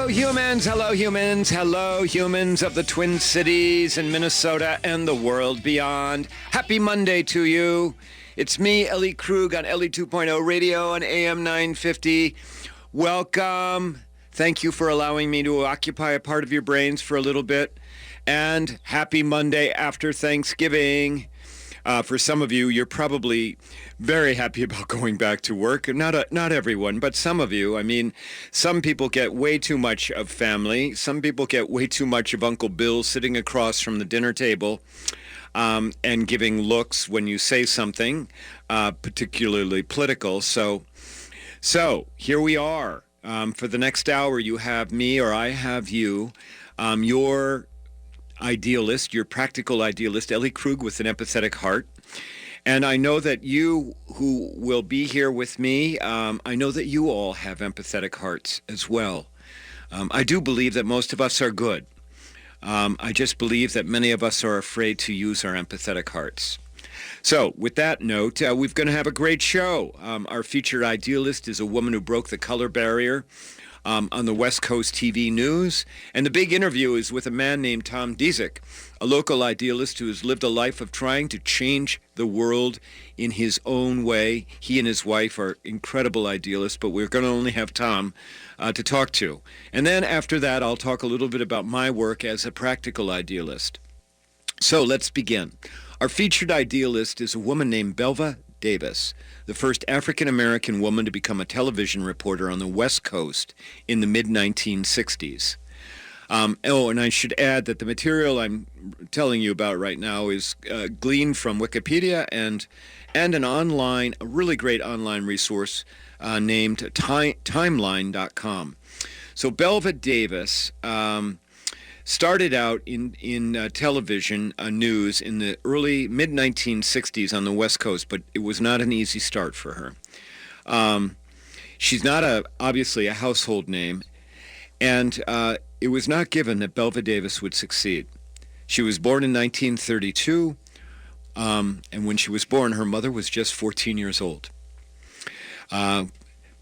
Hello, humans of the Twin Cities and Minnesota and the world beyond. Happy Monday to you. It's me, Ellie Krug, on Ellie 2.0 Radio on AM 950. Welcome. Thank you for allowing me to occupy a part of your brains for a little bit. And happy Monday after Thanksgiving. For some of you, you're probably very happy about going back to work. Not everyone, but some of you. I mean, some people get way too much of family. Some people get way too much of Uncle Bill sitting across from the dinner table and giving looks when you say something, particularly political. So here we are. For the next hour, you have me or I have you. Your idealist, your practical idealist, Ellie Krug with an empathetic heart. And I know that you who will be here with me, I know that you all have empathetic hearts as well. I do believe that most of us are good. I just believe that many of us are afraid to use our empathetic hearts. So with that note, we're going to have a great show. Our featured idealist is a woman who broke the color barrier on the West Coast TV news. And the big interview is with a man named Tom Dzik, a local idealist who has lived a life of trying to change the world in his own way. He and his wife are incredible idealists, but we're going to only have Tom to talk to. And then after that, I'll talk a little bit about my work as a practical idealist. So let's begin. Our featured idealist is a woman named Belva Davis, the first African-American woman to become a television reporter on the West Coast in the mid-1960s. And I should add that the material I'm telling you about right now is gleaned from Wikipedia and a really great online resource named timeline.com. So Belva Davis started out in television news in the early mid-1960s on the West Coast, but it was not an easy start for her. She's not obviously a household name, and it was not given that Belva Davis would succeed. She was born in 1932, and when she was born, her mother was just 14 years old.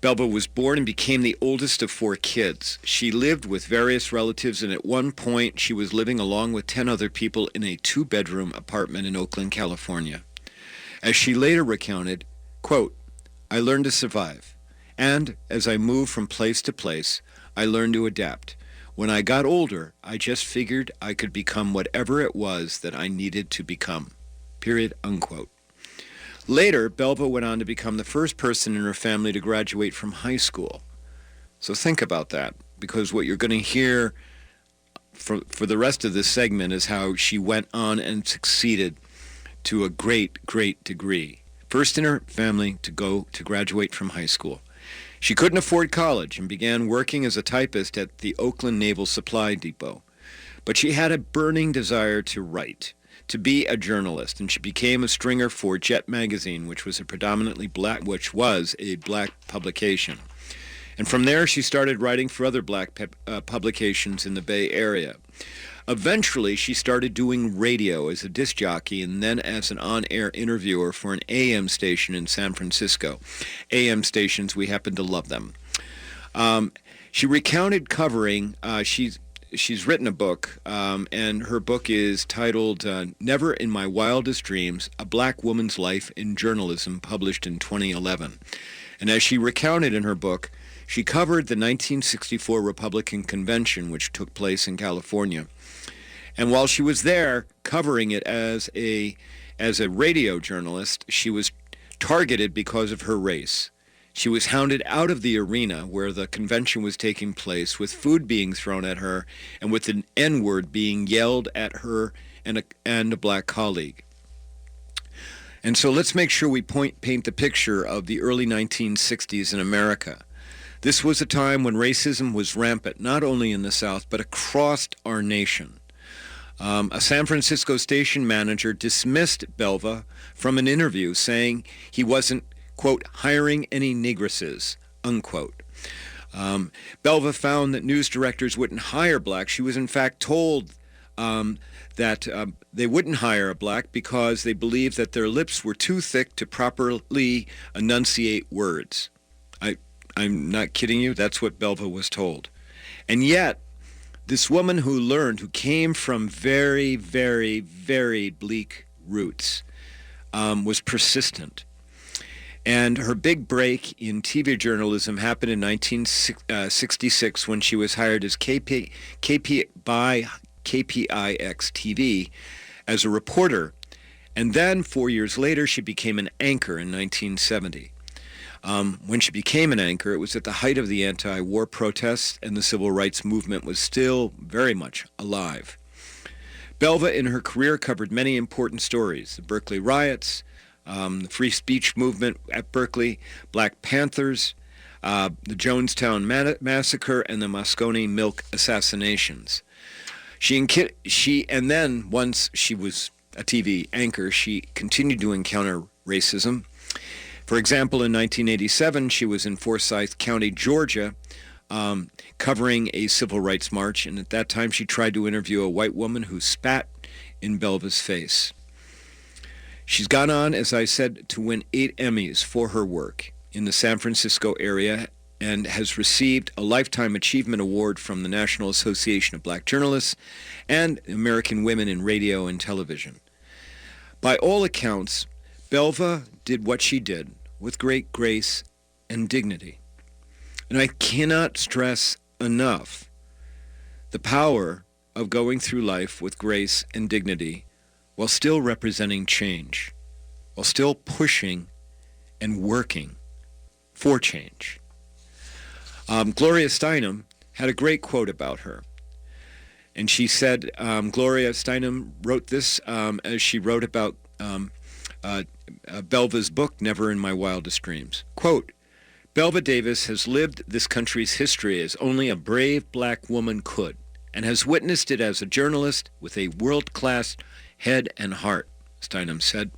Belva was born and became the oldest of 4 kids. She lived with various relatives, and at one point she was living along with 10 other people in a 2-bedroom apartment in Oakland, California. As she later recounted, quote, "I learned to survive, and as I moved from place to place, I learned to adapt. When I got older, I just figured I could become whatever it was that I needed to become." Period, unquote. Later, Belva went on to become the first person in her family to graduate from high school. So think about that, because what you're going to hear for the rest of this segment is how she went on and succeeded to a great, great degree. First in her family to graduate from high school. She couldn't afford college and began working as a typist at the Oakland Naval Supply Depot. But she had a burning desire to write, to be a journalist, and she became a stringer for Jet magazine, which was a black publication. And from there, she started writing for other black publications in the Bay Area. Eventually, she started doing radio as a disc jockey and then as an on-air interviewer for an AM station in San Francisco. AM stations, we happen to love them. She recounted covering, She's written a book, and her book is titled Never in My Wildest Dreams, A Black Woman's Life in Journalism, published in 2011. And as she recounted in her book, she covered the 1964 Republican Convention, which took place in California. And while she was there covering it as a radio journalist, she was targeted because of her race. She was hounded out of the arena where the convention was taking place, with food being thrown at her and with an N-word being yelled at her and a black colleague. And so let's make sure we paint the picture of the early 1960s in America. This was a time when racism was rampant, not only in the South, but across our nation. A San Francisco station manager dismissed Belva from an interview, saying he wasn't, quote, hiring any negresses, unquote. Belva found that news directors wouldn't hire blacks. She was in fact told that they wouldn't hire a black because they believed that their lips were too thick to properly enunciate words. I'm not kidding you. That's what Belva was told. And yet, this woman who came from very, very, very bleak roots, was persistent. And her big break in TV journalism happened in 1966 when she was hired as by KPIX TV as a reporter. And then 4 years later, she became an anchor in 1970. When she became an anchor, it was at the height of the anti-war protests, and the civil rights movement was still very much alive. Belva, in her career, covered many important stories: the Berkeley riots, the free speech movement at Berkeley, Black Panthers, the Jonestown massacre, and the Moscone Milk assassinations. And then once she was a TV anchor, she continued to encounter racism. For example, in 1987, she was in Forsyth County, Georgia, covering a civil rights march, and at that time she tried to interview a white woman who spat in Belva's face. She's gone on, as I said, to win 8 Emmys for her work in the San Francisco area and has received a Lifetime Achievement Award from the National Association of Black Journalists and American Women in Radio and Television. By all accounts, Belva did what she did with great grace and dignity. And I cannot stress enough the power of going through life with grace and dignity while still representing change, while still pushing and working for change. Gloria Steinem had a great quote about her. And she said, Gloria Steinem wrote this as she wrote about Belva's book, Never in My Wildest Dreams. Quote, "Belva Davis has lived this country's history as only a brave black woman could, and has witnessed it as a journalist with a world-class head and heart," Steinem said.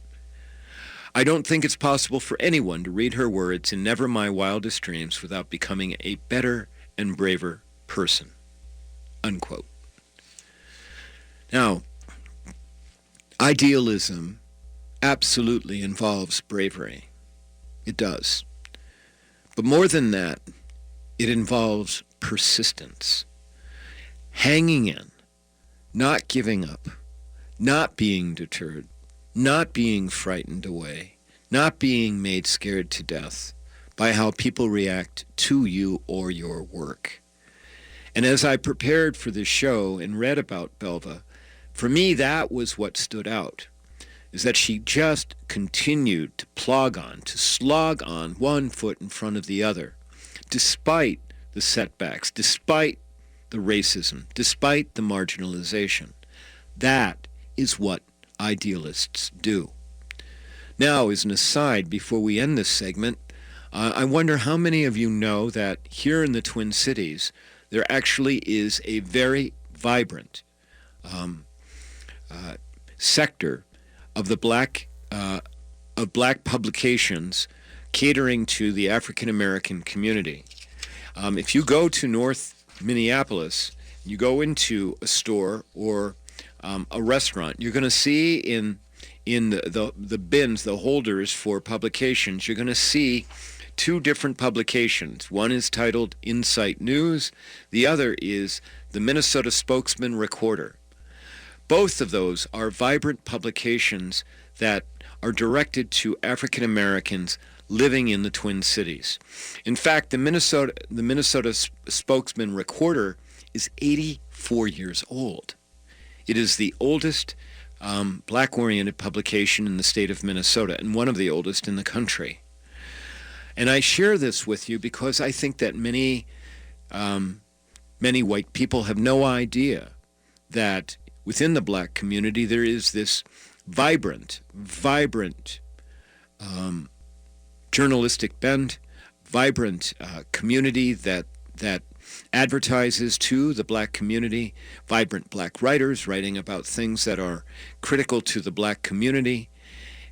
"I don't think it's possible for anyone to read her words in Never My Wildest Dreams without becoming a better and braver person." Unquote. Now, idealism absolutely involves bravery. It does. But more than that, it involves persistence. Hanging in, not giving up, not being deterred, not being frightened away, not being made scared to death by how people react to you or your work. And as I prepared for this show and read about Belva, for me that was what stood out, is that she just continued to plod on, to slog on, one foot in front of the other, despite the setbacks, despite the racism, despite the marginalization. That is what idealists do. Now, as an aside, before we end this segment, I wonder how many of you know that here in the Twin Cities, there actually is a very vibrant sector of the black publications catering to the African American community. If you go to North Minneapolis, you go into a store or a restaurant, you're going to see in the bins, the holders for publications, you're going to see 2 different publications. One is titled Insight News. The other is the Minnesota Spokesman Recorder. Both of those are vibrant publications that are directed to African Americans living in the Twin Cities. In fact, the Minnesota Spokesman Recorder is 84 years old. It is the oldest black-oriented publication in the state of Minnesota and one of the oldest in the country. And I share this with you because I think that many white people have no idea that within the black community there is this vibrant journalistic bent, vibrant community that advertises to the black community, vibrant black writers writing about things that are critical to the black community,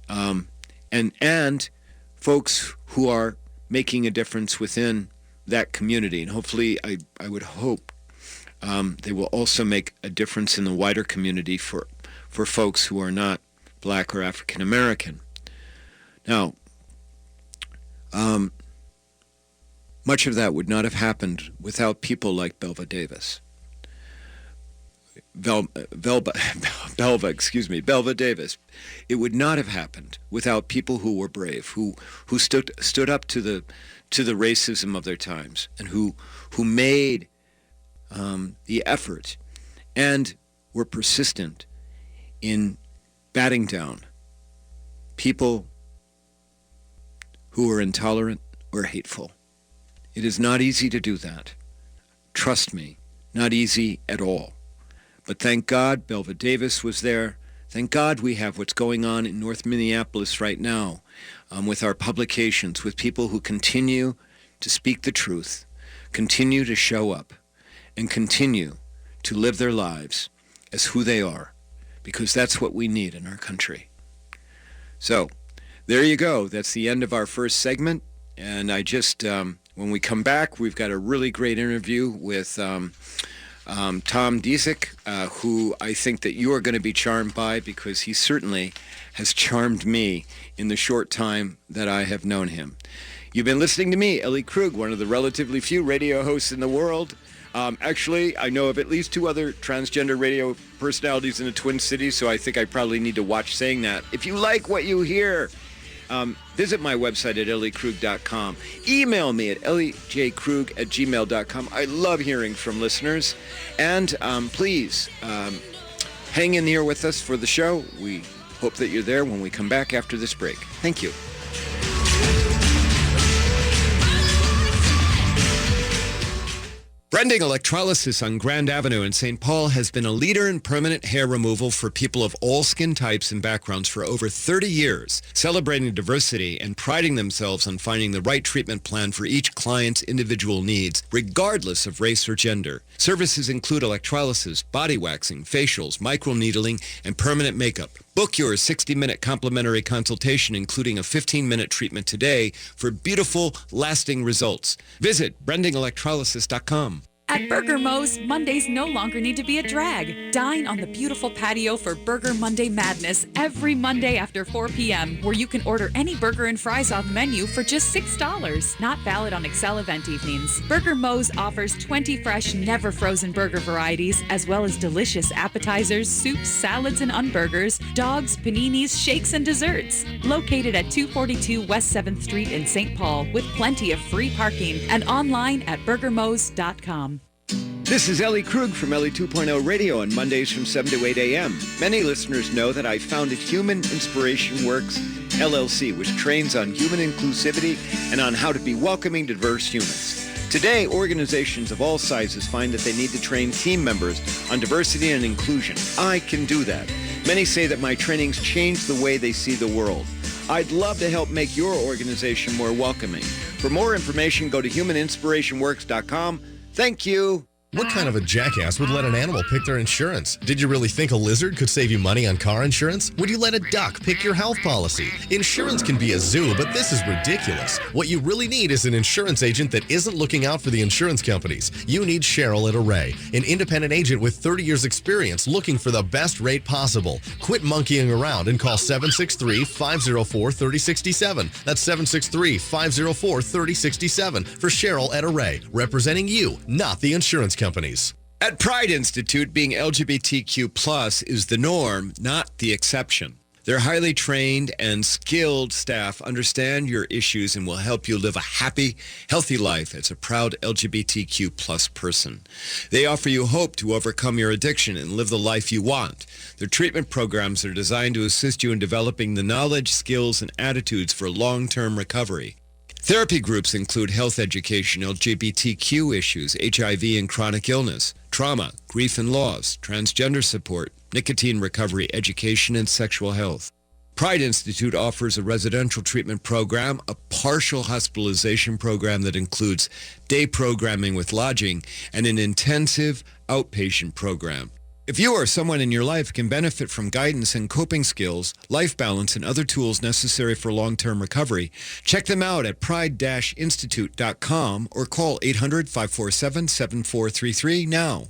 and folks who are making a difference within that community. And hopefully, I would hope they will also make a difference in the wider community for folks who are not black or African American. Now, much of that would not have happened without people like Belva Davis. Belva Davis. It would not have happened without people who were brave, who stood up to the racism of their times, and who made the effort and were persistent in batting down people who are intolerant or hateful. It is not easy to do that. Trust me, not easy at all. But thank God Belva Davis was there. Thank God we have what's going on in North Minneapolis right now with our publications, with people who continue to speak the truth, continue to show up, and continue to live their lives as who they are, because that's what we need in our country. So, there you go. That's the end of our first segment. And I just, when we come back, we've got a really great interview with Tom Dzik, who I think that you are going to be charmed by, because he certainly has charmed me in the short time that I have known him. You've been listening to me, Ellie Krug, one of the relatively few radio hosts in the world. Actually, I know of at least 2 other transgender radio personalities in the Twin Cities, so I think I probably need to watch saying that. If you like what you hear, visit my website at elliekrug.com. Email me at elliejkrug@gmail.com. I love hearing from listeners. And please hang in here with us for the show. We hope that you're there when we come back after this break. Thank you. Brending Electrolysis on Grand Avenue in St. Paul has been a leader in permanent hair removal for people of all skin types and backgrounds for over 30 years, celebrating diversity and priding themselves on finding the right treatment plan for each client's individual needs, regardless of race or gender. Services include electrolysis, body waxing, facials, microneedling, and permanent makeup. Book your 60-minute complimentary consultation, including a 15-minute treatment today for beautiful, lasting results. Visit brendingelectrolysis.com. At Burger Mo's, Mondays no longer need to be a drag. Dine on the beautiful patio for Burger Monday Madness every Monday after 4 p.m., where you can order any burger and fries off menu for just $6. Not valid on Excel event evenings. Burger Mo's offers 20 fresh, never frozen burger varieties, as well as delicious appetizers, soups, salads, and unburgers, dogs, paninis, shakes, and desserts. Located at 242 West 7th Street in St. Paul, with plenty of free parking, and online at burgermos.com. This is Ellie Krug from Ellie 2.0 Radio on Mondays from 7 to 8 a.m. Many listeners know that I founded Human Inspiration Works, LLC, which trains on human inclusivity and on how to be welcoming to diverse humans. Today, organizations of all sizes find that they need to train team members on diversity and inclusion. I can do that. Many say that my trainings change the way they see the world. I'd love to help make your organization more welcoming. For more information, go to humaninspirationworks.com. Thank you. What kind of a jackass would let an animal pick their insurance? Did you really think a lizard could save you money on car insurance? Would you let a duck pick your health policy? Insurance can be a zoo, but this is ridiculous. What you really need is an insurance agent that isn't looking out for the insurance companies. You need Cheryl at Array, an independent agent with 30 years experience looking for the best rate possible. Quit monkeying around and call 763-504-3067. That's 763-504-3067 for Cheryl at Array, representing you, not the insurance companies. At Pride Institute, being LGBTQ+ is the norm, not the exception. Their highly trained and skilled staff understand your issues and will help you live a happy, healthy life as a proud LGBTQ+ person. They offer you hope to overcome your addiction and live the life you want. Their treatment programs are designed to assist you in developing the knowledge, skills, and attitudes for long-term recovery. Therapy groups include health education, LGBTQ issues, HIV and chronic illness, trauma, grief and loss, transgender support, nicotine recovery, education, and sexual health. Pride Institute offers a residential treatment program, a partial hospitalization program that includes day programming with lodging, and an intensive outpatient program. If you or someone in your life can benefit from guidance and coping skills, life balance, and other tools necessary for long-term recovery, check them out at pride-institute.com or call 800-547-7433 now.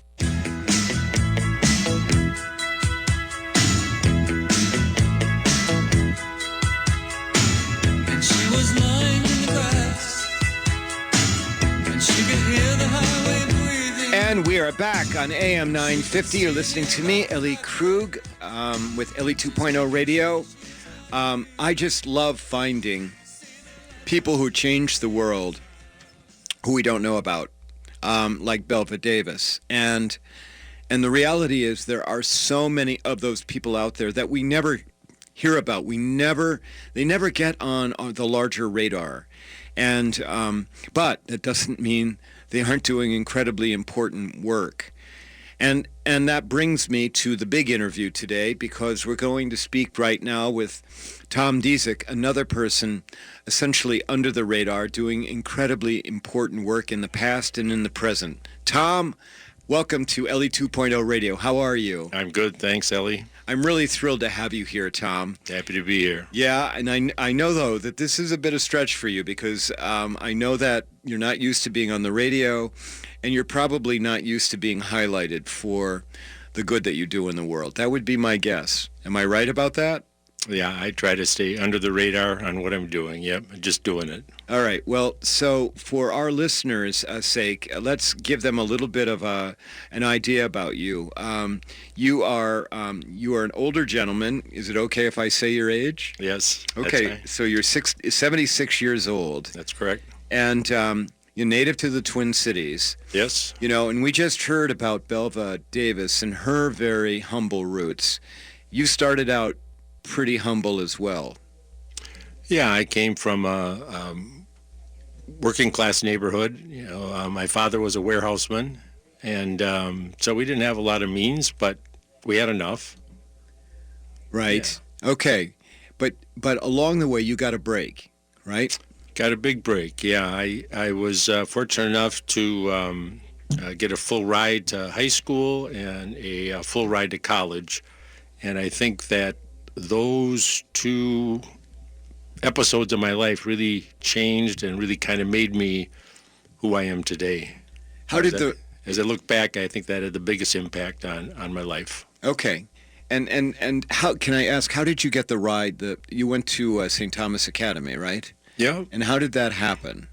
And she was lying in the grass, And we are back on AM 950. You're listening to me, Ellie Krug, with Ellie 2.0 Radio. I just love finding people who change the world who we don't know about, like Belva Davis. And the reality is there are so many of those people out there that we never hear about. They never get on the larger radar. And but that doesn't mean they aren't doing incredibly important work. And that brings me to the big interview today, because we're going to speak right now with Tom Dzik, another person essentially under the radar, doing incredibly important work in the past and in the present. Tom, welcome to Ellie 2.0 Radio. How are you? I'm good, thanks, Ellie. I'm really thrilled to have you here, Tom. Happy to be here. Yeah, and I know, though, that this is a bit of a stretch for you, because I know that you're not used to being on the radio, and you're probably not used to being highlighted for the good that you do in the world. That would be my guess. Am I right about that? Yeah, I try to stay under the radar on what I'm doing. Yep, just doing it. All right. Well, so for our listeners' sake, let's give them a little bit of an idea about you. You are an older gentleman. Is it okay if I say your age? Yes. Okay. That's right. So you're 76 years old. That's correct. And you're native to the Twin Cities. Yes. You know, and we just heard about Belva Davis and her very humble roots. You started out pretty humble as well. Yeah, I came from a working class neighborhood. You know, my father was a warehouseman, and so we didn't have a lot of means, but we had enough. Right. Yeah. Okay. But along the way, you got a break, right? Got a big break. Yeah, I was fortunate enough to get a full ride to high school and a full ride to college, and I think that those two episodes of my life really changed and really kind of made me who I am today. As I look back, I think that had the biggest impact on my life. Okay. And how can I ask, how did you get the ride? You went to St. Thomas Academy, right? Yeah. And how did that happen?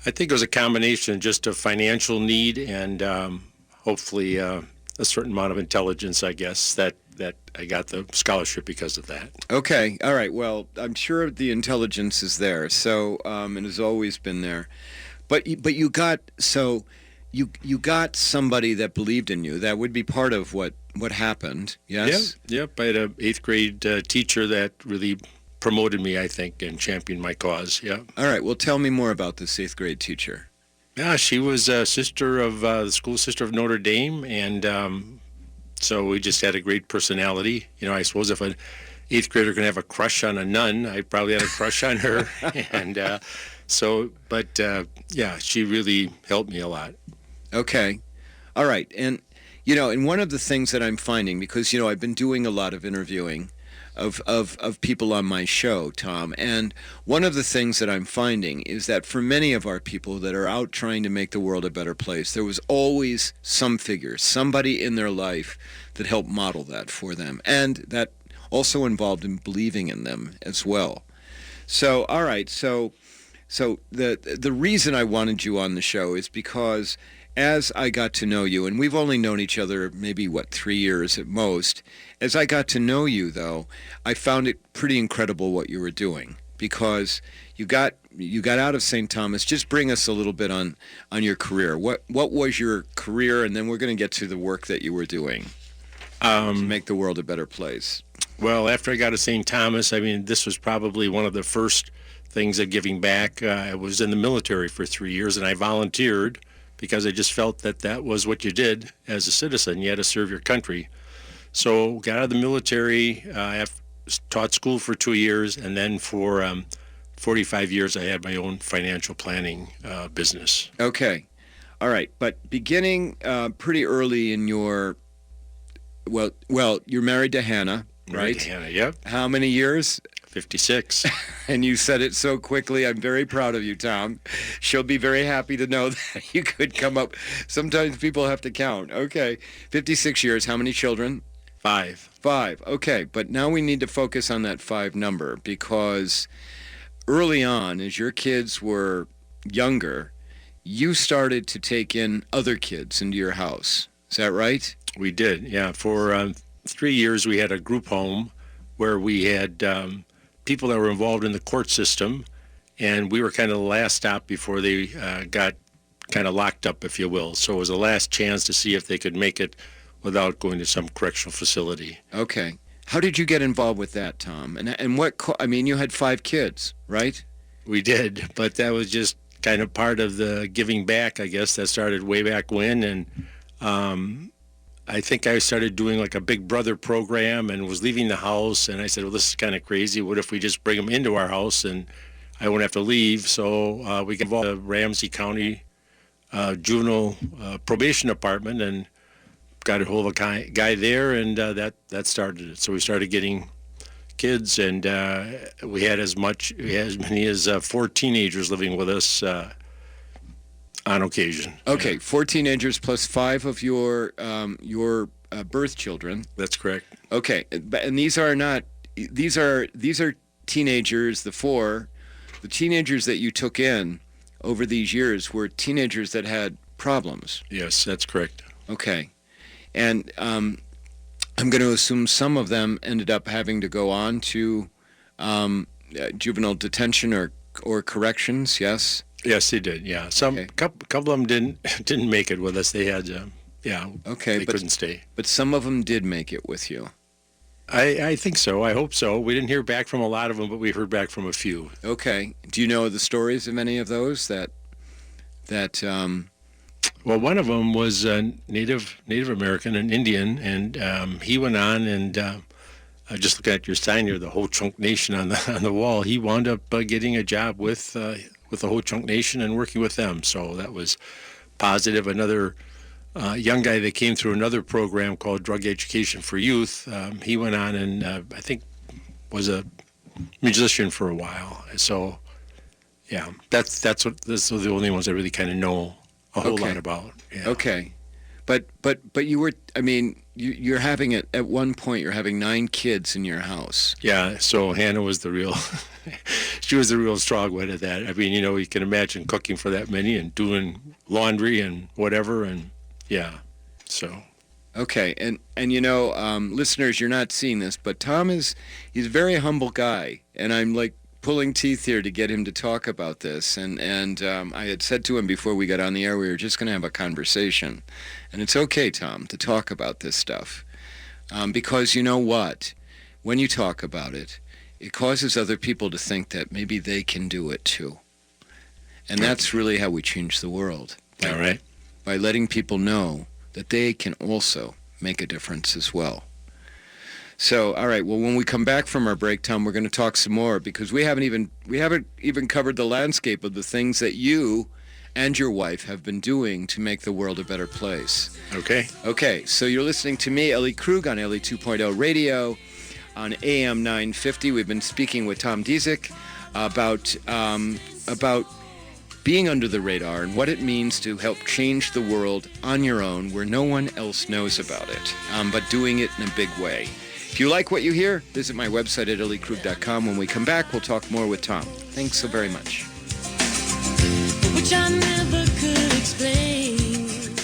I think it was a combination just of financial need and hopefully a certain amount of intelligence, I guess, that I got the scholarship because of that. Okay. All right. Well, I'm sure the intelligence is there. So, it has always been there. But you got somebody that believed in you. That would be part of what happened. Yes? Yep. I had an 8th grade teacher that really promoted me, I think, and championed my cause. Yeah. All right. Well, tell me more about this 8th grade teacher. Yeah, she was a sister of the school sister of Notre Dame, and so we just had a great personality. You know, I suppose if an 8th grader can have a crush on a nun, I probably had a crush on her. And yeah, she really helped me a lot. Okay. All right. And, you know, and one of the things that I'm finding, because, you know, I've been doing a lot of interviewing of people on my show, Tom, and one of the things that I'm finding is that for many of our people that are out trying to make the world a better place, there was always some figure, somebody in their life that helped model that for them, and that also involved in believing in them as well. So, all right, so the reason I wanted you on the show is because as I got to know you, and we've only known each other maybe, 3 years at most, as I got to know you, though, I found it pretty incredible what you were doing, because you got out of St. Thomas. Just bring us a little bit on your career. What was your career, and then we're going to get to the work that you were doing to make the world a better place. Well, after I got to St. Thomas, I mean, this was probably one of the first things of giving back. I was in the military for 3 years, and I volunteered because I just felt that was what you did as a citizen. You had to serve your country. So got out of the military, taught school for 2 years, and then for 45 years I had my own financial planning business. Okay. All right. But beginning pretty early in your, well, you're married to Hannah, right? Married to Hannah, yep. How many years? 56. And you said it so quickly. I'm very proud of you, Tom. She'll be very happy to know that you could come up. Sometimes people have to count. Okay. 56 years. How many children? 5. 5. Okay. But now we need to focus on that 5 number, because early on, as your kids were younger, you started to take in other kids into your house. Is that right? We did, yeah. For 3 years, we had a group home where we had people that were involved in the court system, and we were kind of the last stop before they got kind of locked up, if you will. So it was the last chance to see if they could make it without going to some correctional facility. Okay. How did you get involved with that, Tom? And what, I mean, you had 5 kids, right? We did, but that was just kind of part of the giving back, I guess, that started way back when. And I think I started doing like a Big Brother program and was leaving the house. And I said, well, this is kind of crazy. What if we just bring them into our house and I won't have to leave? So we got involved with the Ramsey County Juvenile Probation Department and got a hold of a guy there, and that started it. So we started getting kids, and we had as many as 4 teenagers living with us on occasion. Okay, 4 teenagers plus 5 of your birth children. That's correct. Okay, and these are teenagers. The teenagers that you took in over these years were teenagers that had problems. Yes, that's correct. Okay, and I'm going to assume some of them ended up having to go on to juvenile detention or corrections. Yes. Yes, they did. Yeah, couple of them didn't make it with us. They had they couldn't stay. But some of them did make it with you. I think so. I hope so. We didn't hear back from a lot of them, but we heard back from a few. Okay. Do you know the stories of any of those that Well, one of them was Native American, an Indian, and he went on and just looking at your sign here, the Whole Chunk Nation on the wall. He wound up getting a job with the Whole Chunk Nation and working with them. So that was positive. Another young guy that came through another program called Drug Education for Youth. He went on and I think was a musician for a while. So yeah, that's the only ones I really kind of know a whole lot about. Yeah. Okay, but you were, I mean, you're having it at one point. You're having 9 kids in your house. Yeah. So Hannah was she was the real strong one at that. I mean, you can imagine cooking for that many and doing laundry and whatever, and yeah. So. Okay, and listeners, you're not seeing this, but Tom he's a very humble guy, and I'm like pulling teeth here to get him to talk about this. And I had said to him before we got on the air, we were just going to have a conversation. And it's okay, Tom, to talk about this stuff. Because you know what? When you talk about it, it causes other people to think that maybe they can do it too. And that's really how we change the world. All right. By letting people know that they can also make a difference as well. So, all right. Well, when we come back from our break, Tom, we're going to talk some more because we haven't even covered the landscape of the things that you and your wife have been doing to make the world a better place. Okay. Okay. So you're listening to me, Ellie Krug, on Ellie 2.0 Radio on AM 950. We've been speaking with Tom Dzik about being under the radar and what it means to help change the world on your own where no one else knows about it, but doing it in a big way. If you like what you hear, visit my website at elliekrug.com. When we come back, we'll talk more with Tom. Thanks so very much. Which I never could explain.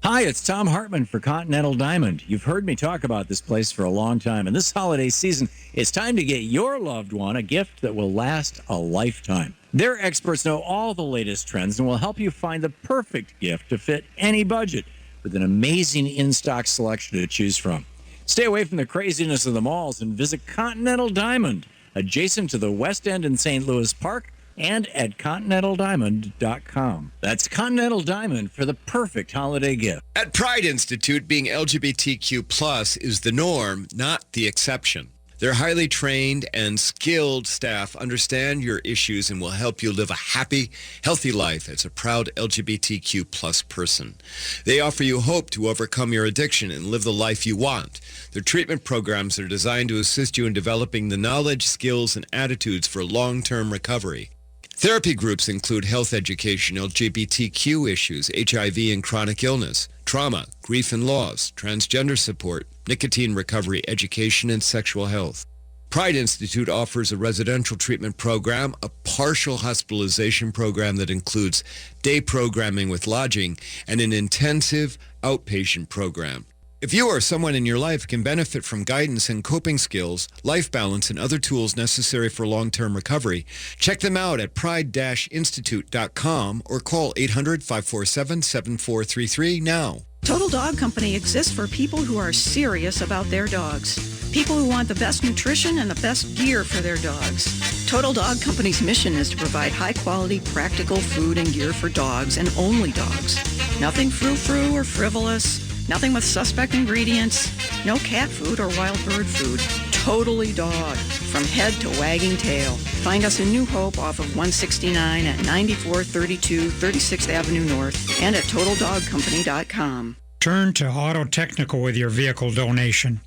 Hi, it's Tom Hartman for Continental Diamond. You've heard me talk about this place for a long time, and this holiday season, it's time to get your loved one a gift that will last a lifetime. Their experts know all the latest trends and will help you find the perfect gift to fit any budget with an amazing in-stock selection to choose from. Stay away from the craziness of the malls and visit Continental Diamond, adjacent to the West End in St. Louis Park and at ContinentalDiamond.com. That's Continental Diamond for the perfect holiday gift. At Pride Institute, being LGBTQ+ is the norm, not the exception. Their highly trained and skilled staff understand your issues and will help you live a happy, healthy life as a proud LGBTQ+ person. They offer you hope to overcome your addiction and live the life you want. Their treatment programs are designed to assist you in developing the knowledge, skills, and attitudes for long-term recovery. Therapy groups include health education, LGBTQ issues, HIV and chronic illness, trauma, grief and loss, transgender support, nicotine recovery education, and sexual health. Pride Institute offers a residential treatment program, a partial hospitalization program that includes day programming with lodging, and an intensive outpatient program. If you or someone in your life can benefit from guidance and coping skills, life balance, and other tools necessary for long-term recovery, check them out at pride-institute.com or call 800-547-7433 now. Total Dog Company exists for people who are serious about their dogs. People who want the best nutrition and the best gear for their dogs. Total Dog Company's mission is to provide high-quality, practical food and gear for dogs and only dogs. Nothing frou-frou or frivolous. Nothing with suspect ingredients. No cat food or wild bird food. Totally dog, from head to wagging tail. Find us in New Hope off of 169 at 9432 36th Avenue North and at TotalDogCompany.com. Turn to Auto Technical with your vehicle donation.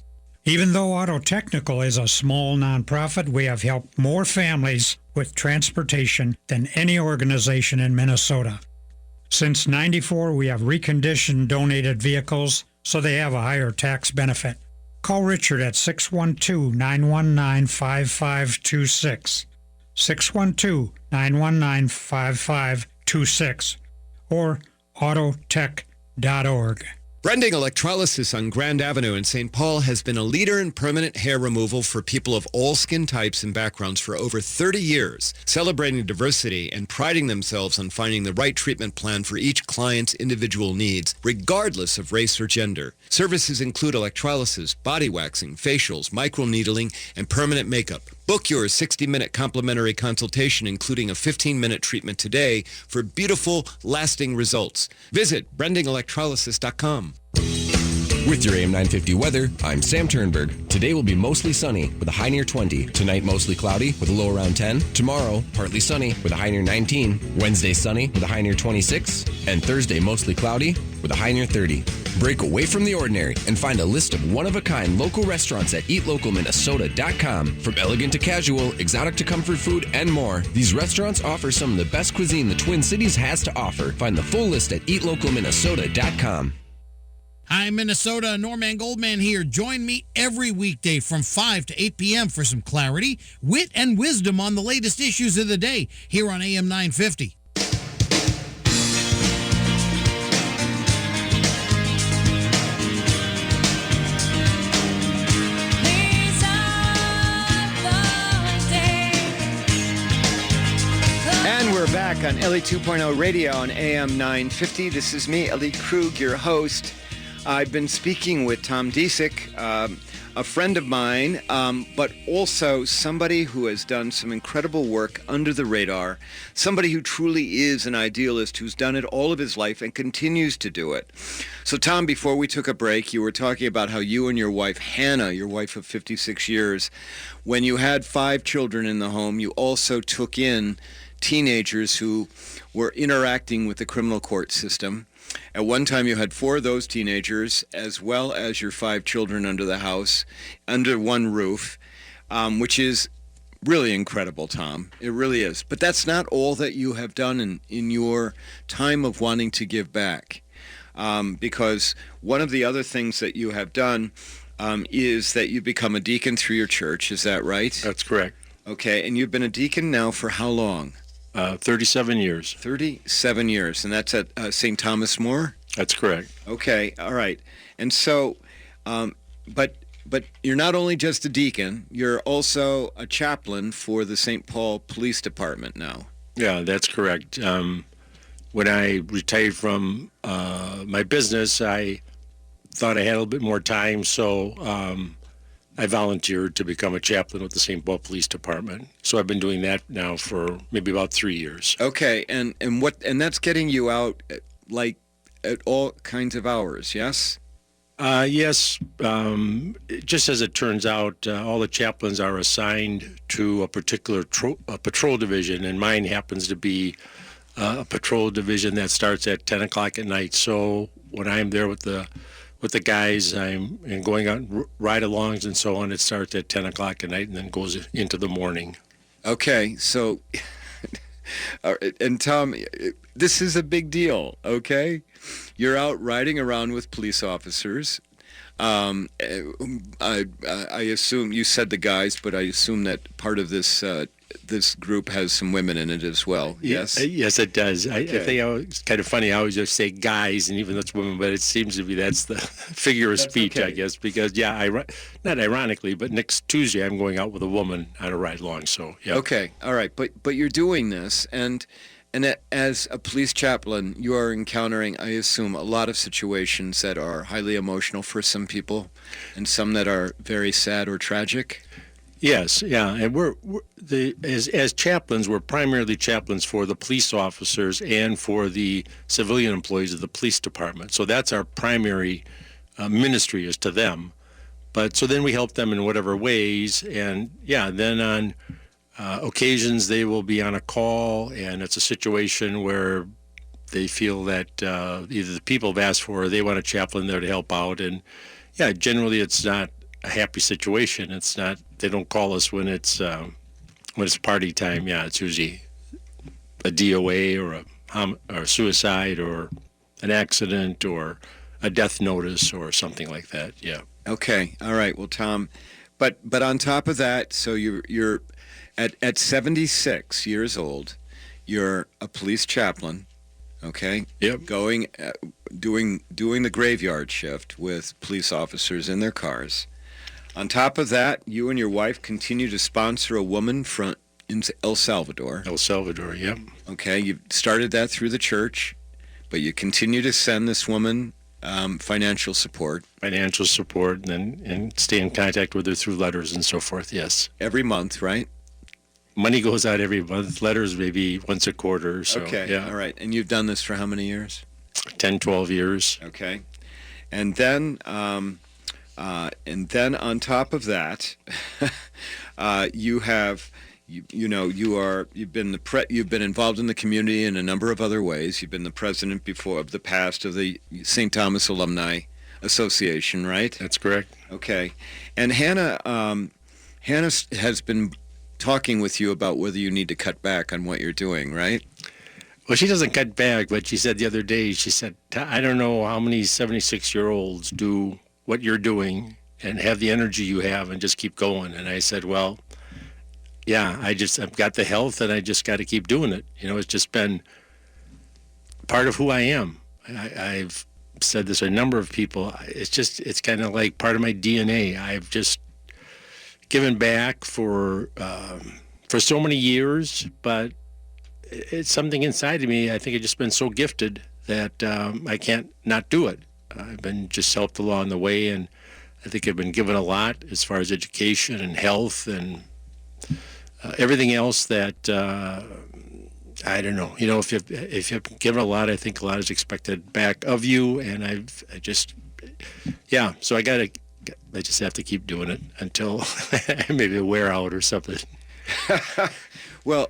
Even though Auto Technical is a small nonprofit, we have helped more families with transportation than any organization in Minnesota. Since '94, we have reconditioned donated vehicles so they have a higher tax benefit. Call Richard at 612-919-5526, 612-919-5526, or autotech.org. Brending Electrolysis on Grand Avenue in St. Paul has been a leader in permanent hair removal for people of all skin types and backgrounds for over 30 years, celebrating diversity and priding themselves on finding the right treatment plan for each client's individual needs, regardless of race or gender. Services include electrolysis, body waxing, facials, microneedling, and permanent makeup. Book your 60-minute complimentary consultation, including a 15-minute treatment today for beautiful, lasting results. Visit brendingelectrolysis.com. With your AM 950 weather, I'm Sam Turnberg. Today will be mostly sunny with a high near 20. Tonight, mostly cloudy with a low around 10. Tomorrow, partly sunny with a high near 19. Wednesday, sunny with a high near 26. And Thursday, mostly cloudy with a high near 30. Break away from the ordinary and find a list of one-of-a-kind local restaurants at eatlocalminnesota.com. From elegant to casual, exotic to comfort food, and more, these restaurants offer some of the best cuisine the Twin Cities has to offer. Find the full list at eatlocalminnesota.com. Hi, Minnesota. Norman Goldman here. Join me every weekday from 5 to 8 p.m. for some clarity, wit, and wisdom on the latest issues of the day here on AM 950. And we're back on Ellie 2.0 Radio on AM 950. This is me, Ellie Krug, your host. I've been speaking with Tom Dzik, a friend of mine, but also somebody who has done some incredible work under the radar, somebody who truly is an idealist, who's done it all of his life and continues to do it. So, Tom, before we took a break, you were talking about how you and your wife, Hannah, your wife of 56 years, when you had 5 children in the home, you also took in teenagers who were interacting with the criminal court system. At one time, you had 4 of those teenagers, as well as your 5 children under the house, under one roof, which is really incredible, Tom. It really is. But that's not all that you have done in your time of wanting to give back. Because one of the other things that you have done is that you become a deacon through your church. Is that right? That's correct. Okay, and you've been a deacon now for how long? 37 years. 37 years, and that's at St. Thomas More? That's correct. Okay, all right. And so, but you're not only just a deacon, you're also a chaplain for the St. Paul Police Department now. Yeah, that's correct. When I retired from my business, I thought I had a little bit more time, so I volunteered to become a chaplain with the St. Paul Police Department. So I've been doing that now for maybe about 3 years. Okay, and that's getting you out at all kinds of hours, yes? Yes. Just as it turns out, all the chaplains are assigned to a particular patrol division, and mine happens to be a patrol division that starts at 10 o'clock at night. So when I'm there with the guys, and going on ride-alongs and so on, it starts at 10 o'clock at night and then goes into the morning. Okay, so, and Tom, this is a big deal, okay? You're out riding around with police officers. I assume you said the guys, but I assume that part of this this group has some women in it as well. Yes. Yes, it does. I think it's kind of funny. I always just say guys, and even though it's women, but it seems to be that's the figure of speech, okay. I guess. Because not ironically, but next Tuesday I'm going out with a woman on a ride along. So yeah. Okay. All right. But you're doing this, and as a police chaplain, you are encountering, I assume, a lot of situations that are highly emotional for some people, and some that are very sad or tragic. Yes, yeah, and as chaplains, we're primarily chaplains for the police officers and for the civilian employees of the police department. So that's our primary ministry is to them. But so then we help them in whatever ways, and yeah, then on occasions they will be on a call, and it's a situation where they feel that either the people have asked for or they want a chaplain there to help out, and yeah, generally it's not a happy situation. It's not. They don't call us when it's party time. Yeah, it's usually a DOA or a suicide or an accident or a death notice or something like that. Yeah. Okay. All right. Well, Tom, but on top of that, so you're at 76 years old, you're a police chaplain. Okay. Yep. Going doing the graveyard shift with police officers in their cars. On top of that, you and your wife continue to sponsor a woman in El Salvador. El Salvador, yep. Okay, you started that through the church, but you continue to send this woman financial support. Financial support, and stay in contact with her through letters and so forth, yes. Every month, right? Money goes out every month. Letters maybe once a quarter. So, okay, yeah. All right. And you've done this for how many years? 10, 12 years. Okay. And then on top of that, you've been involved in the community in a number of other ways. You've been the president of the past of the St. Thomas Alumni Association, right? That's correct. Okay. And Hannah has been talking with you about whether you need to cut back on what you're doing, right? Well, she doesn't cut back, but she said the other day, she said, I don't know how many 76-year-olds do what you're doing and have the energy you have and just keep going. And I said, well, yeah, I've got the health and I just got to keep doing it. It's just been part of who I am. I've said this to a number of people. It's kind of like part of my DNA. I've just given back for so many years, but it's something inside of me. I think I've just been so gifted that I can't not do it. I've been just helped along the way, and I think I've been given a lot as far as education and health and everything else that I don't know. If you've given a lot, I think a lot is expected back of you, and so I just have to keep doing it until maybe I wear out or something. Well,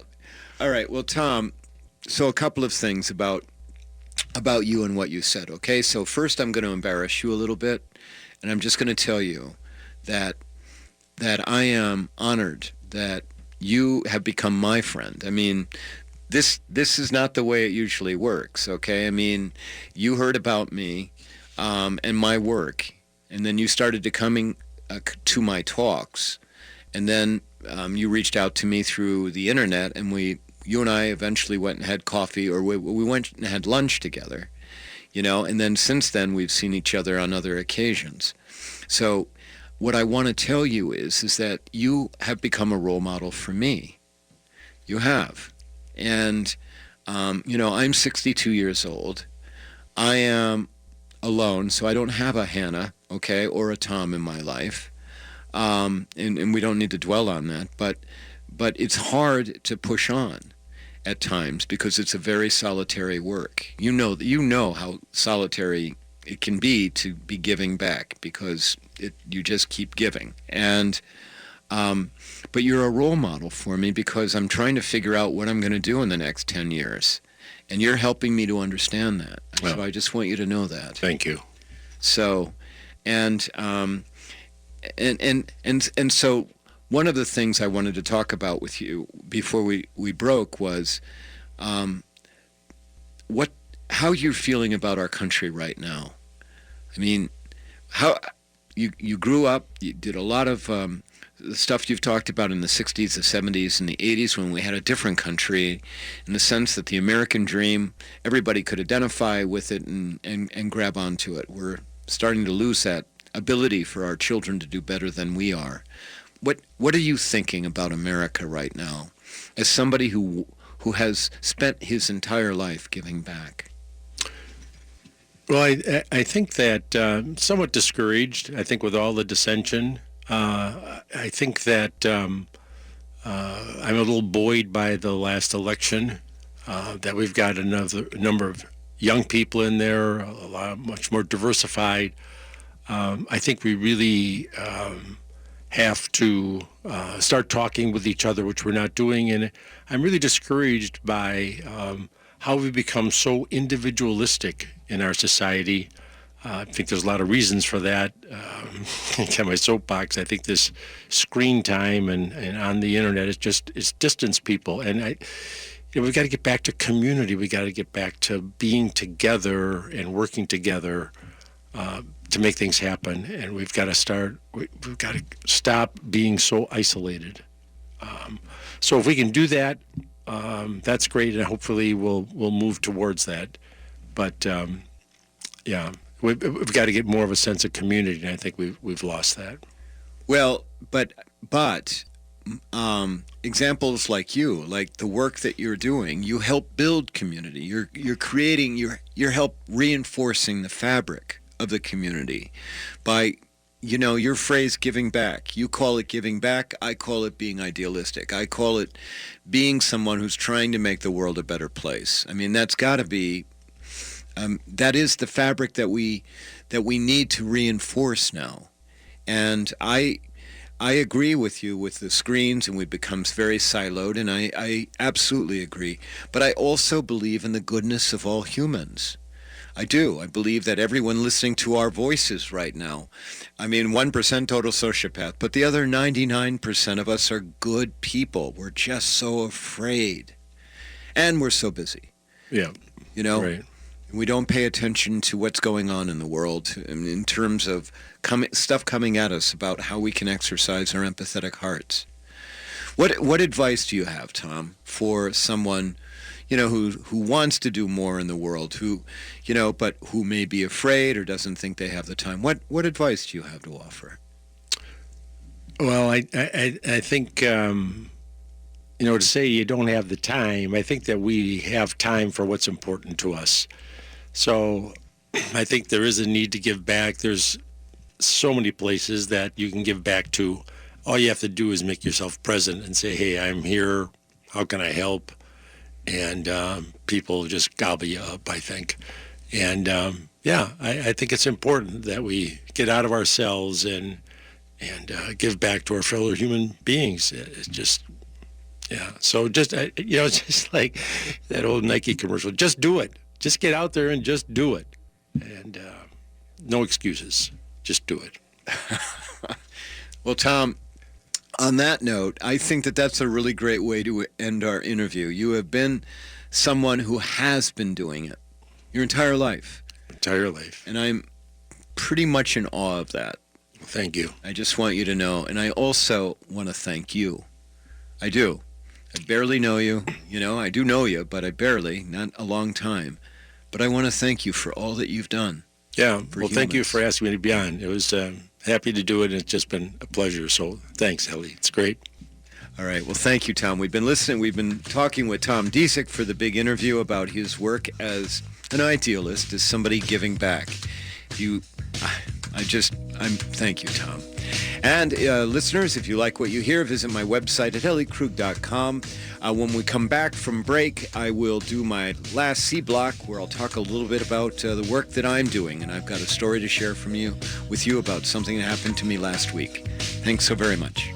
all right. Well, Tom, so a couple of things about you and what you said, okay? So first I'm going to embarrass you a little bit, and I'm just going to tell you that I am honored that you have become my friend. I mean, this is not the way it usually works, okay? I mean, you heard about me and my work, and then you started to coming to my talks, and then you reached out to me through the internet, and you and I eventually went and had coffee, or we went and had lunch together, and then since then we've seen each other on other occasions. So what I want to tell you is that you have become a role model for me. You have. And, I'm 62 years old. I am alone, so I don't have a Hannah, okay, or a Tom in my life. And we don't need to dwell on that, but it's hard to push on at times because it's a very solitary work. You know how solitary it can be to be giving back because you just keep giving. And but you're a role model for me because I'm trying to figure out what I'm going to do in the next 10 years. And you're helping me to understand that. Well, so I just want you to know that. Thank you. So, and so one of the things I wanted to talk about with you before we broke was how you're feeling about our country right now. I mean, you grew up, you did a lot of the stuff you've talked about in the 60s, the 70s, and the 80s when we had a different country, in the sense that the American dream, everybody could identify with it and grab onto it. We're starting to lose that ability for our children to do better than we are. What are you thinking about America right now, as somebody who has spent his entire life giving back? Well, I think that somewhat discouraged, I think, with all the dissension. I think that I'm a little buoyed by the last election, that we've got a number of young people in there, much more diversified. I think we really have to start talking with each other, which we're not doing. And I'm really discouraged by how we become so individualistic in our society. I think there's a lot of reasons for that. Got my soapbox. I think this screen time and on the internet it's distanced people. And we've got to get back to community. We got to get back to being together and working together to make things happen. And we've got to stop being so isolated. So if we can do that, that's great, and hopefully we'll move towards that. But yeah. We've got to get more of a sense of community, and I think we've lost that. Well, but examples like you, like the work that you're doing, you help build community. You're creating, you're help reinforcing the fabric of the community by, your phrase giving back. You call it giving back. I call it being idealistic. I call it being someone who's trying to make the world a better place. I mean, that's got to be. That is the fabric that we need to reinforce now, and I agree with you with the screens, and we've become very siloed, and I absolutely agree. But I also believe in the goodness of all humans. I do. I believe that everyone listening to our voices right now, 1% total sociopath, but the other 99% of us are good people. We're just so afraid, and we're so busy. Yeah. Right. We don't pay attention to what's going on in the world in terms of stuff coming at us about how we can exercise our empathetic hearts. What advice do you have, Tom, for someone, who wants to do more in the world, but who may be afraid or doesn't think they have the time? What advice do you have to offer? Well, I think, to say you don't have the time, I think that we have time for what's important to us. So I think there is a need to give back. There's so many places that you can give back to. All you have to do is make yourself present and say, hey, I'm here. How can I help? And people just gobble you up, I think. And I think it's important that we get out of ourselves and give back to our fellow human beings. It's just, So just, it's just like that old Nike commercial. Just do it. Just get out there and just do it. And no excuses. Just do it. Well, Tom, on that note, I think that that's a really great way to end our interview. You have been someone who has been doing it your entire life. And I'm pretty much in awe of that. Thank you. I just want you to know. And I also want to thank you. I do. I barely know you. I do know you, but not a long time. But I want to thank you for all that you've done. Yeah, well, thank you for asking me to be on. It was happy to do it, and it's just been a pleasure. So thanks, Ellie. It's great. All right. Well, thank you, Tom. We've been talking with Tom Dzik for the big interview about his work as an idealist, as somebody giving back. Thank you, Tom. And listeners, if you like what you hear, visit my website at elliekrug.com. When we come back from break, I will do my last C block where I'll talk a little bit about the work that I'm doing. And I've got a story to share with you about something that happened to me last week. Thanks so very much.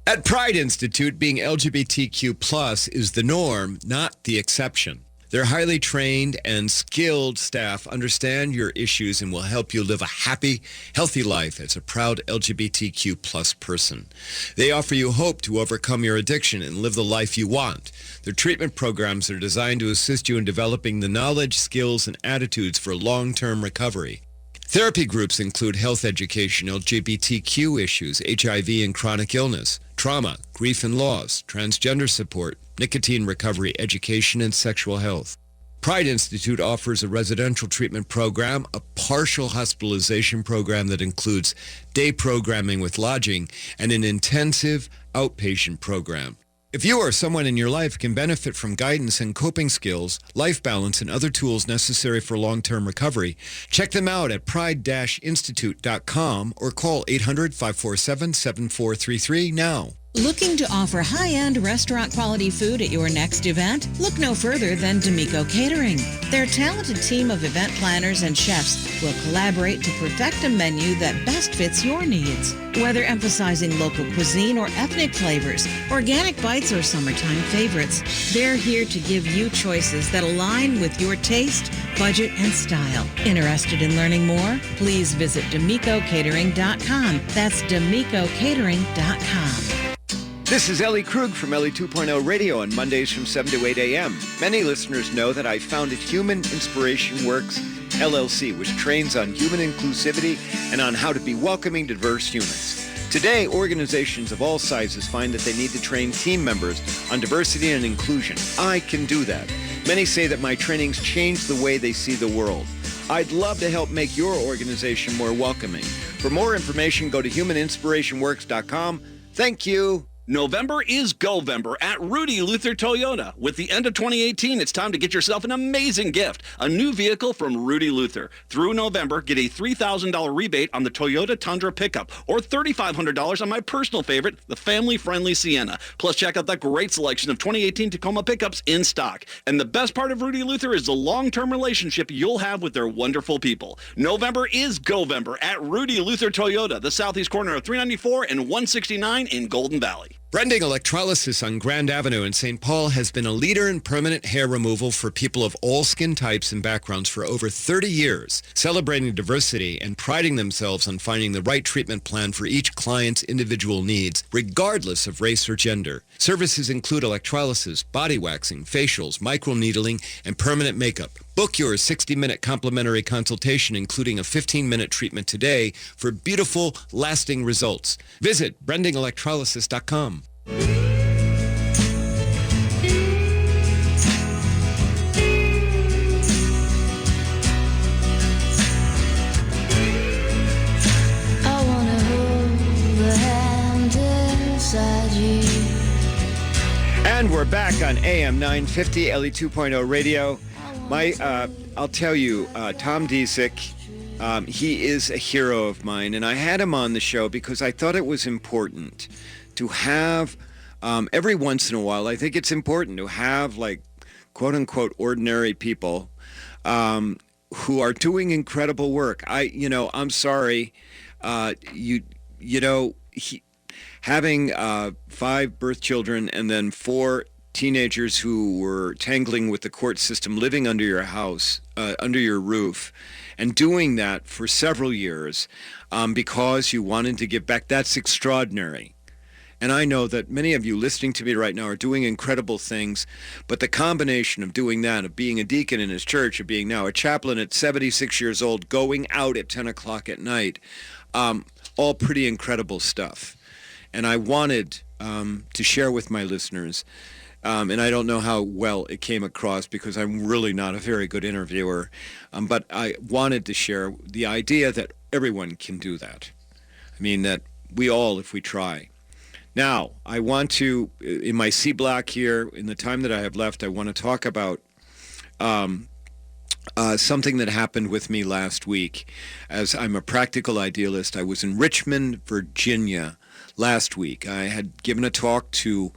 At Pride Institute, being LGBTQ+ is the norm, not the exception. Their highly trained and skilled staff understand your issues and will help you live a happy, healthy life as a proud LGBTQ plus person. They offer you hope to overcome your addiction and live the life you want. Their treatment programs are designed to assist you in developing the knowledge, skills, and attitudes for long-term recovery. Therapy groups include health education, LGBTQ issues, HIV and chronic illness, trauma, grief and loss, transgender support, nicotine recovery, education, and sexual health. Pride Institute offers a residential treatment program, a partial hospitalization program that includes day programming with lodging, and an intensive outpatient program. If you or someone in your life can benefit from guidance and coping skills, life balance, and other tools necessary for long-term recovery, check them out at pride-institute.com or call 800-547-7433 now. Looking to offer high-end restaurant-quality food at your next event? Look no further than D'Amico Catering. Their talented team of event planners and chefs will collaborate to perfect a menu that best fits your needs. Whether emphasizing local cuisine or ethnic flavors, organic bites or summertime favorites, they're here to give you choices that align with your taste, budget, and style. Interested in learning more? Please visit D'AmicoCatering.com. That's D'AmicoCatering.com. This is Ellie Krug from Ellie 2.0 Radio on Mondays from 7 to 8 a.m. Many listeners know that I founded Human Inspiration Works, LLC, which trains on human inclusivity and on how to be welcoming to diverse humans. Today, organizations of all sizes find that they need to train team members on diversity and inclusion. I can do that. Many say that my trainings change the way they see the world. I'd love to help make your organization more welcoming. For more information, go to humaninspirationworks.com. Thank you. November is Govember at Rudy Luther Toyota. With the end of 2018, it's time to get yourself an amazing gift, a new vehicle from Rudy Luther. Through November, get a $3,000 rebate on the Toyota Tundra pickup or $3,500 on my personal favorite, the family-friendly Sienna. Plus, check out that great selection of 2018 Tacoma pickups in stock. And the best part of Rudy Luther is the long-term relationship you'll have with their wonderful people. November is Govember at Rudy Luther Toyota, the southeast corner of 394 and 169 in Golden Valley. Brending Electrolysis on Grand Avenue in St. Paul has been a leader in permanent hair removal for people of all skin types and backgrounds for over 30 years, celebrating diversity and priding themselves on finding the right treatment plan for each client's individual needs, regardless of race or gender. Services include electrolysis, body waxing, facials, microneedling, and permanent makeup. Book your 60-minute complimentary consultation, including a 15-minute treatment today for beautiful, lasting results. Visit brendingelectrolysis.com. I wanna hold the hand inside you. And we're back on AM 950, Ellie 2.0 Radio. I'll tell you, Tom Dzik, he is a hero of mine, and I had him on the show because I thought it was important to have, every once in a while, I think it's important to have, like, quote-unquote, ordinary people who are doing incredible work. I'm sorry, having 5 birth children and then 4 teenagers who were tangling with the court system, living under your house, under your roof, and doing that for several years because you wanted to give back, that's extraordinary. And I know that many of you listening to me right now are doing incredible things, but the combination of doing that, of being a deacon in his church, of being now a chaplain at 76 years old, going out at 10 o'clock at night, all pretty incredible stuff. And I wanted to share with my listeners, and I don't know how well it came across because I'm really not a very good interviewer, but I wanted to share the idea that everyone can do that. I mean, that we all, if we try. Now, I want to, in my C block here, in the time that I have left, I want to talk about something that happened with me last week. As I'm a practical idealist, I was in Richmond, Virginia last week. I had given a talk to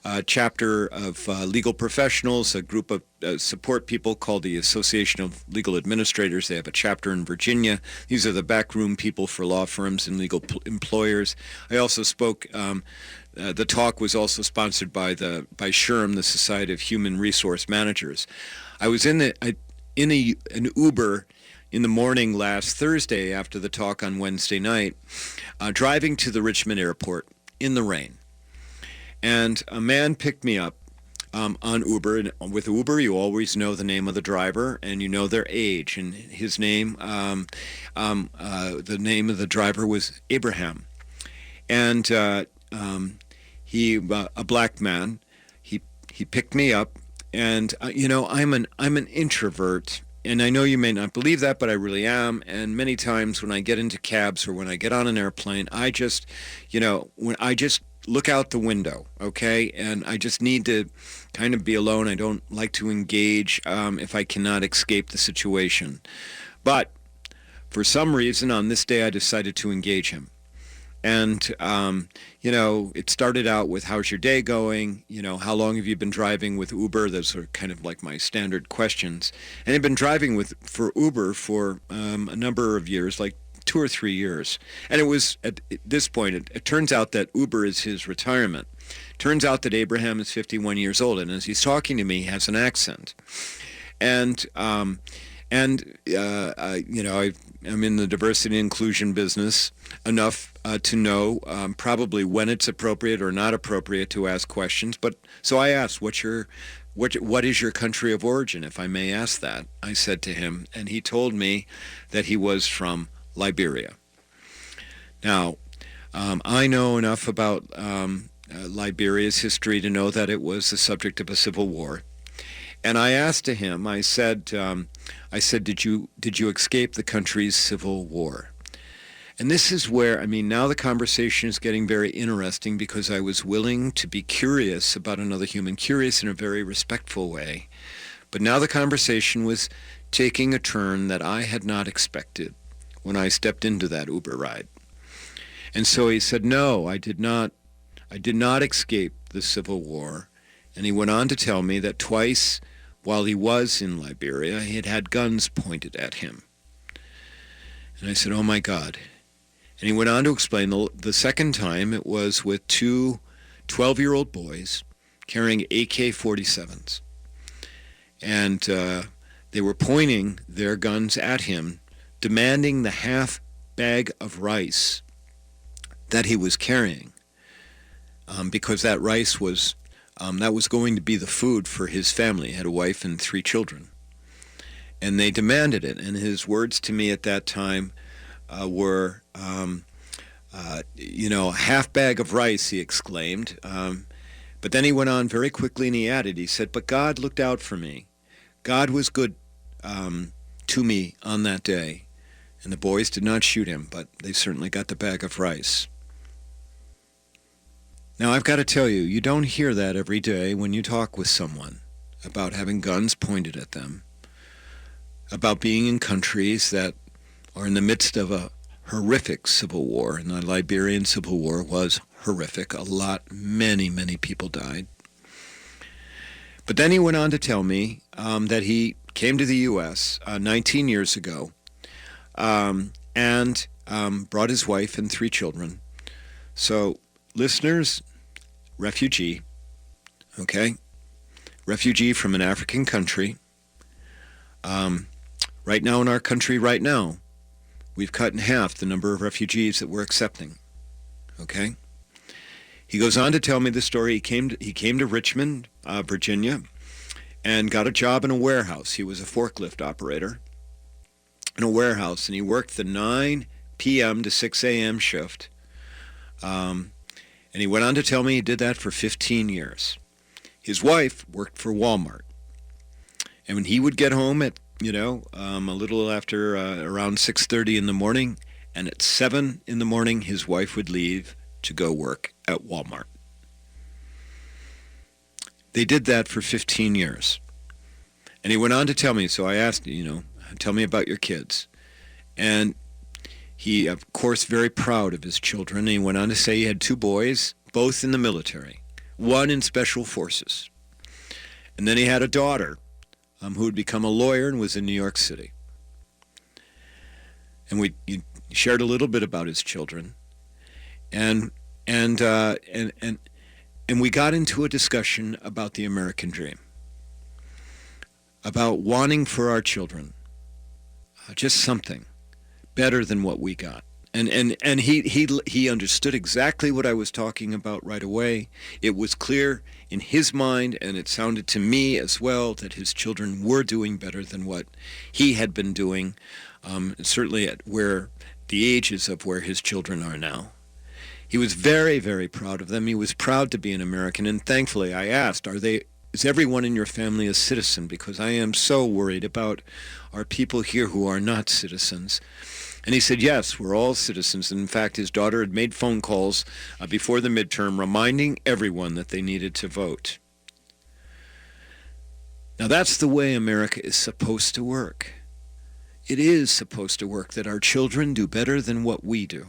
a chapter of legal professionals, a group of support people called the Association of Legal Administrators. They have a chapter in Virginia. These are the backroom people for law firms and legal employers. I also spoke, the talk was also sponsored by SHRM, the Society of Human Resource Managers. I was in an Uber in the morning last Thursday after the talk on Wednesday night, driving to the Richmond airport in the rain. And a man picked me up on Uber. And with Uber, you always know the name of the driver and you know their age. And his name, the name of the driver was Abraham. And he, a black man, he picked me up. And I'm an introvert, and I know you may not believe that, but I really am. And many times when I get into cabs or when I get on an airplane, I just, when I just look out the window, okay, and I just need to kind of be alone. I don't like to engage if I cannot escape the situation. But for some reason, on this day, I decided to engage him. And, it started out with, how's your day going? How long have you been driving with Uber? Those are kind of like my standard questions. And I've been driving for Uber for a number of years, like 2 or 3 years. And it was, at this point, it turns out that Uber is his retirement. Turns out that Abraham is 51 years old. And as he's talking to me, he has an accent. And I'm in the diversity and inclusion business enough to know probably when it's appropriate or not appropriate to ask questions. But so I asked, what is your country of origin, if I may ask that? I said to him, and he told me that he was from Liberia. Now, I know enough about Liberia's history to know that it was the subject of a civil war. And I asked to him, I said, did you escape the country's civil war? And this is where, now the conversation is getting very interesting because I was willing to be curious about another human, curious in a very respectful way. But now the conversation was taking a turn that I had not expected when I stepped into that Uber ride. And so he said, no, I did not escape the Civil War. And he went on to tell me that twice while he was in Liberia, he had had guns pointed at him. And I said, oh my God. And he went on to explain the second time it was with 2 12-year-old boys carrying AK-47s. And they were pointing their guns at him, demanding the half bag of rice that he was carrying, because that rice was that was going to be the food for his family. He had a wife and 3 children. And they demanded it. And his words to me at that time were, half bag of rice, he exclaimed. But then he went on very quickly and he added, he said, but God looked out for me. God was good to me on that day. And the boys did not shoot him, but they certainly got the bag of rice. Now, I've got to tell you, you don't hear that every day when you talk with someone about having guns pointed at them, about being in countries that are in the midst of a horrific civil war. And the Liberian Civil War was horrific. Many people died. But then he went on to tell me that he came to the U.S. 19 years ago and brought his wife and 3 children. So, listeners, refugee, okay? Refugee from an African country. Right now in our country, right now, we've cut in half the number of refugees that we're accepting, okay? He goes on to tell me the story. He came to Richmond, Virginia, and got a job in a warehouse. He was a forklift operator in a warehouse, and he worked the 9 p.m. to 6 a.m. shift. And he went on to tell me he did that for 15 years. His wife worked for Walmart. And when he would get home at, a little after around 6:30 in the morning, and at 7 in the morning, his wife would leave to go work at Walmart. They did that for 15 years. And he went on to tell me, so I asked, tell me about your kids. And he, of course, very proud of his children. And he went on to say he had 2 boys, both in the military, one in special forces. And then he had a daughter who had become a lawyer and was in New York City. And he shared a little bit about his children. And we got into a discussion about the American dream. about wanting for our children just something better than what we got. And he understood exactly what I was talking about right away. It was clear in his mind, and it sounded to me as well, that his children were doing better than what he had been doing, certainly at where the ages of where his children are now. He was very, very proud of them. He was proud to be an American, and thankfully I asked, is everyone in your family a citizen? Because I am so worried about our people here who are not citizens. And he said, yes, we're all citizens. And in fact, his daughter had made phone calls before the midterm reminding everyone that they needed to vote. Now, that's the way America is supposed to work. It is supposed to work that our children do better than what we do.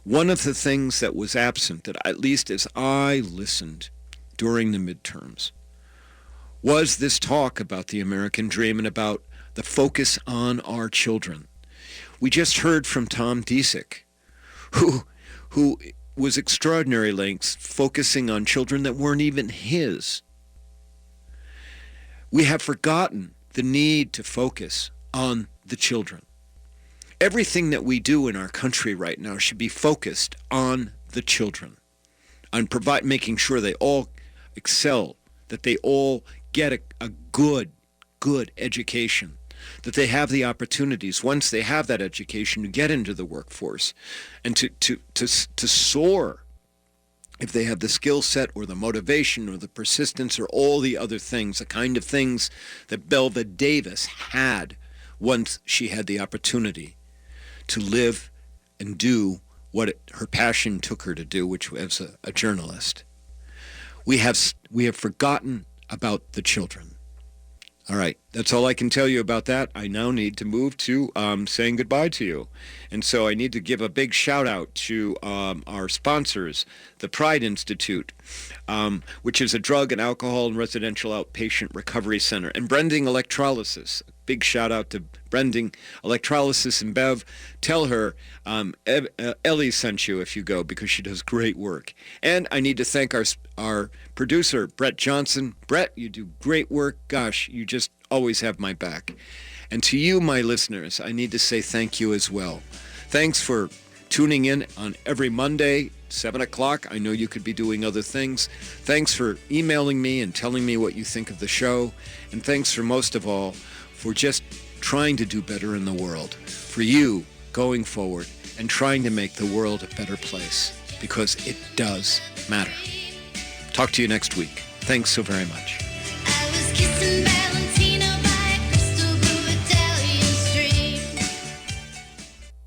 One of the things that was absent, that at least as I listened during the midterms, was this talk about the American dream and about the focus on our children. We just heard from Tom Dzik, who was extraordinary lengths focusing on children that weren't even his. We have forgotten the need to focus on the children. Everything that we do in our country right now should be focused on the children, on making sure they all excel, that they all get a good education, that they have the opportunities once they have that education to get into the workforce and to soar if they have the skill set or the motivation or the persistence or all the other things, the kind of things that Belva Davis had once she had the opportunity to live and do what her passion took her to do, which was a journalist. We have forgotten about the children. All right, that's all I can tell you about that. I now need to move to saying goodbye to you. And so I need to give a big shout out to our sponsors, the Pride Institute, which is a drug and alcohol and residential outpatient recovery center, and Brending Electrolysis. Big shout out to Brending Electrolysis and Bev. Tell her Ellie sent you if you go, because she does great work. And I need to thank our producer, Brett Johnson. Brett, you do great work. Gosh, you just always have my back. And to you, my listeners, I need to say thank you as well. Thanks for tuning in on every Monday, 7 o'clock. I know you could be doing other things. Thanks for emailing me and telling me what you think of the show. And thanks for most of all for just trying to do better in the world, for you going forward and trying to make the world a better place, because it does matter. Talk to you next week. Thanks so very much. I was kissing back.